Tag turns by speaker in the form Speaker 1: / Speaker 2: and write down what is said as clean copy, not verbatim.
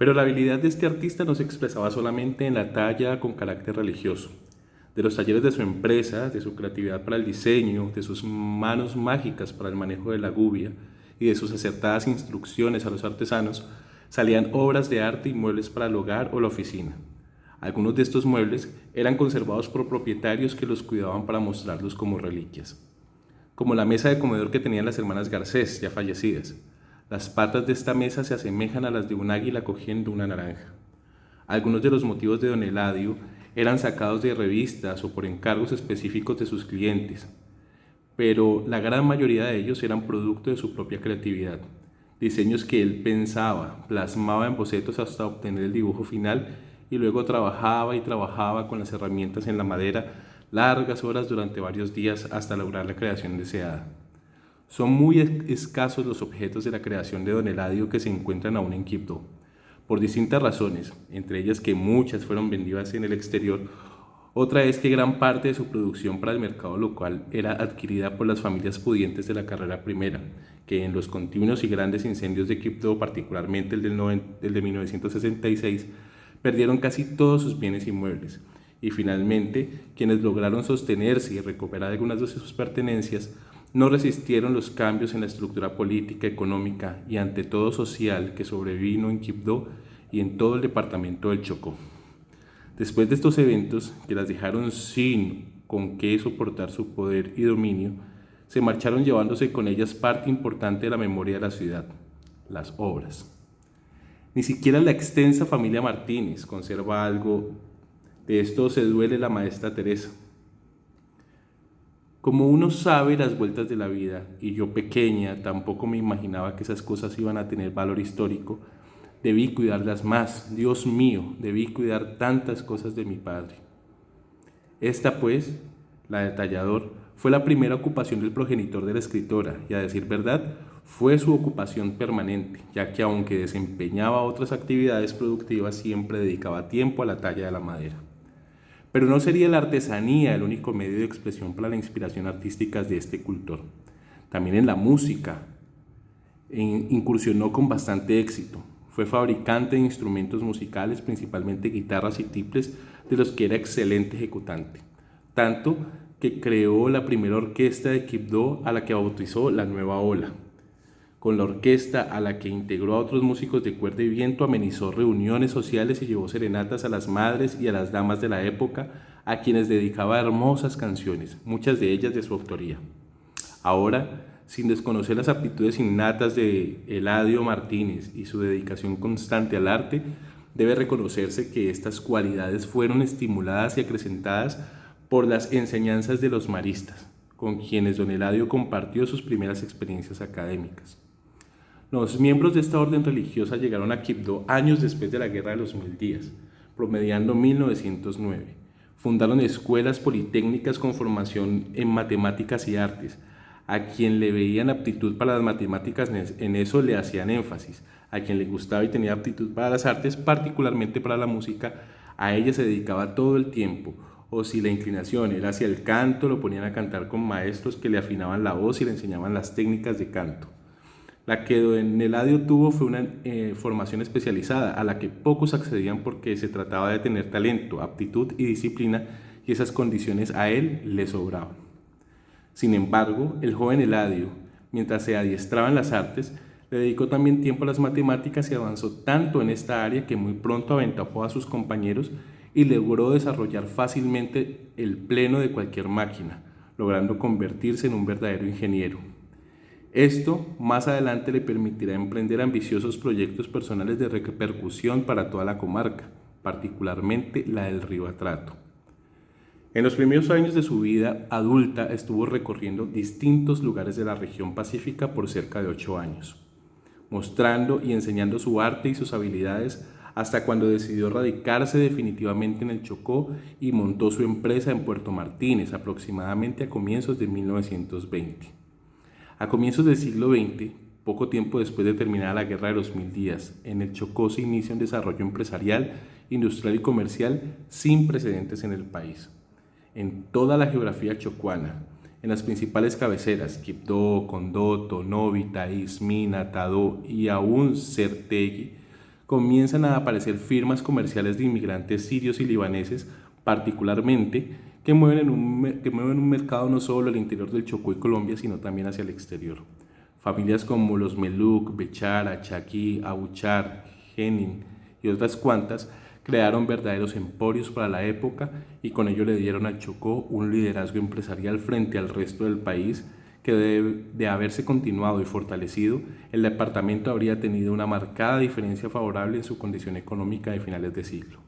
Speaker 1: Pero la habilidad de este artista no se expresaba solamente en la talla con carácter religioso. De los talleres de su empresa, de su creatividad para el diseño, de sus manos mágicas para el manejo de la gubia y de sus acertadas instrucciones a los artesanos, salían obras de arte y muebles para el hogar o la oficina. Algunos de estos muebles eran conservados por propietarios que los cuidaban para mostrarlos como reliquias, como la mesa de comedor que tenían las hermanas Garcés, ya fallecidas. Las patas de esta mesa se asemejan a las de un águila cogiendo una naranja. Algunos de los motivos de don Eladio eran sacados de revistas o por encargos específicos de sus clientes, pero la gran mayoría de ellos eran producto de su propia creatividad. Diseños que él pensaba, plasmaba en bocetos hasta obtener el dibujo final y luego trabajaba y trabajaba con las herramientas en la madera largas horas durante varios días hasta lograr la creación deseada. Son muy escasos los objetos de la creación de don Eladio que se encuentran aún en Quibdó, por distintas razones, entre ellas que muchas fueron vendidas en el exterior. Otra es que gran parte de su producción para el mercado local era adquirida por las familias pudientes de la carrera primera, que en los continuos y grandes incendios de Quibdó, particularmente el de 1966, perdieron casi todos sus bienes inmuebles. Y finalmente, quienes lograron sostenerse y recuperar algunas de sus pertenencias, no resistieron los cambios en la estructura política, económica y ante todo social que sobrevino en Quibdó y en todo el departamento del Chocó. Después de estos eventos, que las dejaron sin con qué soportar su poder y dominio, se marcharon llevándose con ellas parte importante de la memoria de la ciudad, las obras. Ni siquiera la extensa familia Martínez conserva algo. De esto se duele la maestra Teresa. Como uno sabe las vueltas de la vida, y yo pequeña tampoco me imaginaba que esas cosas iban a tener valor histórico, debí cuidarlas más. Dios mío, debí cuidar tantas cosas de mi padre. Esta, pues, la de tallador, fue la primera ocupación del progenitor de la escritora, y a decir verdad, fue su ocupación permanente, ya que aunque desempeñaba otras actividades productivas, siempre dedicaba tiempo a la talla de la madera. Pero no sería la artesanía el único medio de expresión para la inspiración artística de este cultor. También en la música incursionó con bastante éxito. Fue fabricante de instrumentos musicales, principalmente guitarras y tiples, de los que era excelente ejecutante. Tanto que creó la primera orquesta de Quibdó, a la que bautizó la Nueva Ola. Con la orquesta, a la que integró a otros músicos de cuerda y viento, amenizó reuniones sociales y llevó serenatas a las madres y a las damas de la época, a quienes dedicaba hermosas canciones, muchas de ellas de su autoría. Ahora, sin desconocer las aptitudes innatas de Eladio Martínez y su dedicación constante al arte, debe reconocerse que estas cualidades fueron estimuladas y acrecentadas por las enseñanzas de los maristas, con quienes don Eladio compartió sus primeras experiencias académicas. Los miembros de esta orden religiosa llegaron a Quibdó años después de la Guerra de los 1000 días, promediando 1909. Fundaron escuelas politécnicas con formación en matemáticas y artes. A quien le veían aptitud para las matemáticas, en eso le hacían énfasis. A quien le gustaba y tenía aptitud para las artes, particularmente para la música, a ella se dedicaba todo el tiempo. O si la inclinación era hacia el canto, lo ponían a cantar con maestros que le afinaban la voz y le enseñaban las técnicas de canto. La que don Eladio tuvo fue una formación especializada, a la que pocos accedían porque se trataba de tener talento, aptitud y disciplina, y esas condiciones a él le sobraban. Sin embargo, el joven Eladio, mientras se adiestraba en las artes, le dedicó también tiempo a las matemáticas y avanzó tanto en esta área que muy pronto aventajó a sus compañeros y logró desarrollar fácilmente el pleno de cualquier máquina, logrando convertirse en un verdadero ingeniero. Esto más adelante le permitirá emprender ambiciosos proyectos personales de repercusión para toda la comarca, particularmente la del Río Atrato. En los primeros años de su vida adulta estuvo recorriendo distintos lugares de la región pacífica por cerca de 8 años, mostrando y enseñando su arte y sus habilidades hasta cuando decidió radicarse definitivamente en el Chocó y montó su empresa en Puerto Martínez, aproximadamente a comienzos de 1920. A comienzos del siglo XX, poco tiempo después de terminar la Guerra de los 1000 días, en el Chocó se inicia un desarrollo empresarial, industrial y comercial sin precedentes en el país. En toda la geografía chocuana, en las principales cabeceras, Quibdó, Condoto, Novi, Taís, Mina, Tadó y aún Certegui, comienzan a aparecer firmas comerciales de inmigrantes sirios y libaneses, particularmente, que mueven un mercado no solo al interior del Chocó y Colombia, sino también hacia el exterior. Familias como los Meluk, Bechara, Chaki, Abuchar, Jenin y otras cuantas crearon verdaderos emporios para la época y con ello le dieron al Chocó un liderazgo empresarial frente al resto del país que de haberse continuado y fortalecido, el departamento habría tenido una marcada diferencia favorable en su condición económica de finales de siglo.